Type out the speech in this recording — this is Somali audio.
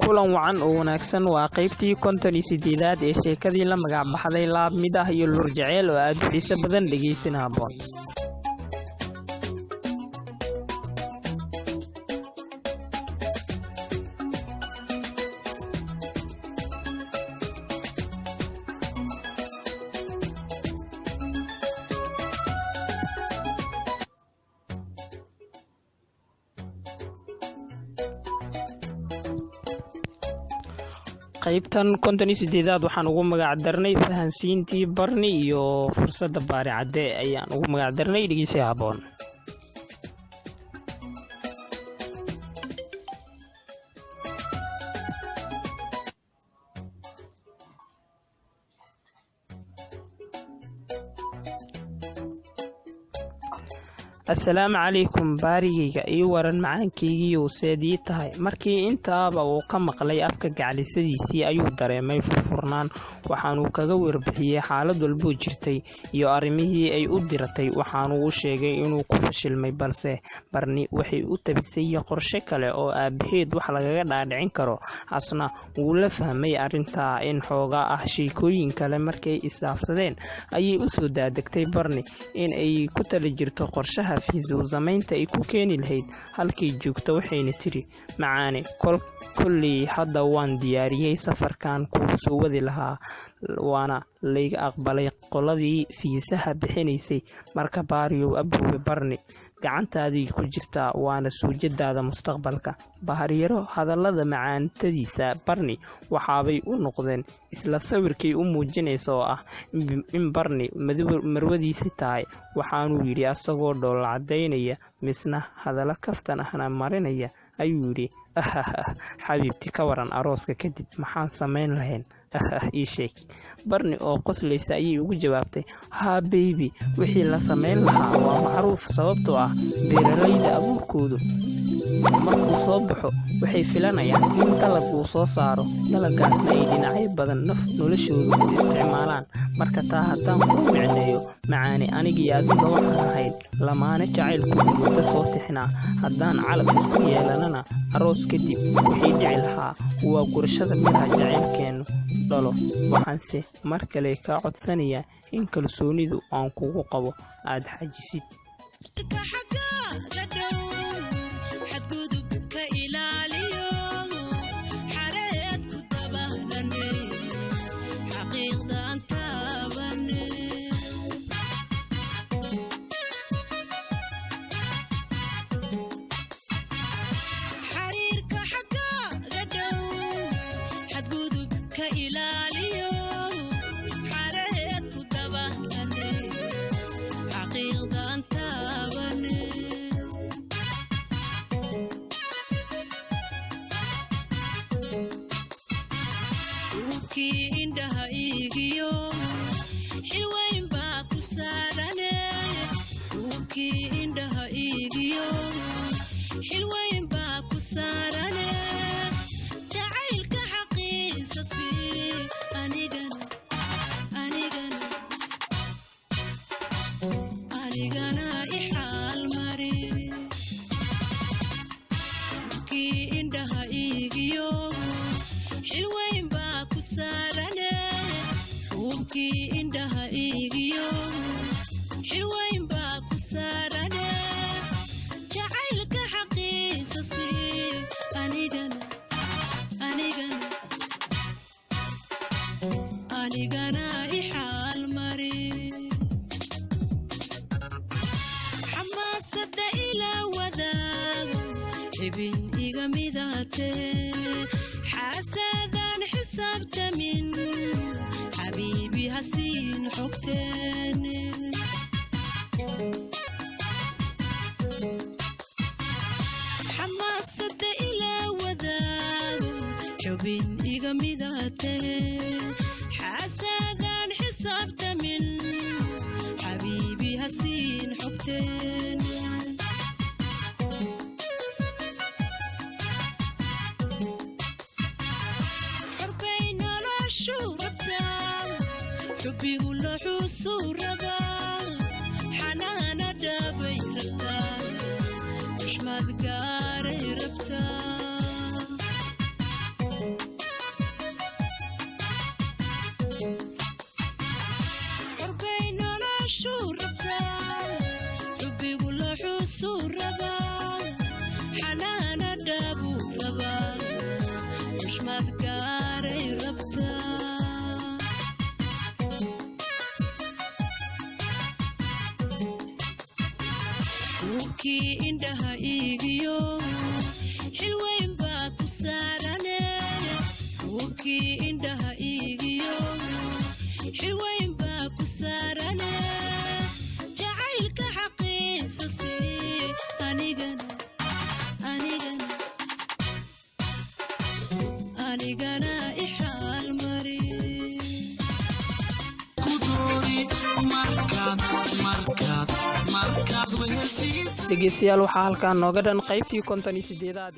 kulan wacan oo wanaagsan waa qaybtii 58aad ee sheekadii la magac baxday laab mid ah iyo lur jaceyl oo aad u xiiso badan dhageysan haboon. qaybtan 58aad waxaan ugu magac darnay fahansiintii Barni iyo fursadda baari cadde ayaan ugu magac darnay dhageysi haboon. السلام عليكم baarigayga iyo waran macaankaygiiyo seedii tahay markii intaaba uu ka maqlay afka gacalisadiisii ayuu dareemay furfurnaan waxaanu kaga warbixiyay xaalad walba jirtay iyo arrimihii ay u diratay waxaanu u sheegay inuu ku fashilmay balse Barni waxay u tabisay qorshe kale oo aabaheed wax lagaga dhaadhicin karo asna uu la fahmay arinta in xooga ah sheekooyin kale markay isdaafsadeen ayay u soo daadagtay Barni in ay ku tala jirto qorshaha fiiso zamaynta ay ku keeni lahayd halkii joogto waxayna tiri macaane kulli hadda waan diyaariyay safarkan ku soo wadi lahaa waana layga aqbalay qoladii fiisaha bixinaysay marka baariyo abuu Barni gacantaadii ku jirta waana suujadaada mustaqbalka bahariyaro hadallada macaantadiisa Barni waxaabay u noqdeen isla sawirkay u muujinayso oo ah in Barni marwadiisi tahay waxaanu yiri asagoo dhool cadeynaya misna hadalla kaftan ahna marinaya ayuu yiri xabiibti ka waran arooska kadib maxaan sameyn lahayn ii sheeg Barni oo qoslaysa ayay ugu jawaabtay ha baby wixii la sameyn lahaa waa macruuf sababtoo ah beeralayda abuurkoodu markuu soo baxo waxay filanayaan in dalab uu soo saaro dalagaasna ay dhinacyo badan noloshooda ku isticmaalaan marka taa haddaan ku micneeyo macaani anigii adiga waxaan ahayd lamaane jacaylku muddo soo tixnaa haddaan calaf isku yeelanana aroos kadib wixii dhici lahaa waa gurashada miraha jacaylkeenu dhalo waxaanse mar kale ka codsanayaa in kalsoonidu aan kugu qabo aad xajisid حسدان حسبت من حبيبي هسين حكتني حماسة إلى وداع حبين إيغا ميداتي حسدان حسبت من حبي ولا حسور ربا حنانا دابي ربتا مش ما ذكاري ربتا قربين ولا شو ربتا حبي ولا حسور ربا حنانا دابو ربا مش ما ذكاري ربتا وكي عندها إيجيو حلوين باكو ساراني وكي عندها إيجيو حلوين باكو ساراني جعيلك حقين سسي أنيقنا إحال مري كدوري مركات dhegeystayaal waxaa halkaan nooga dhan qaybtii 58aad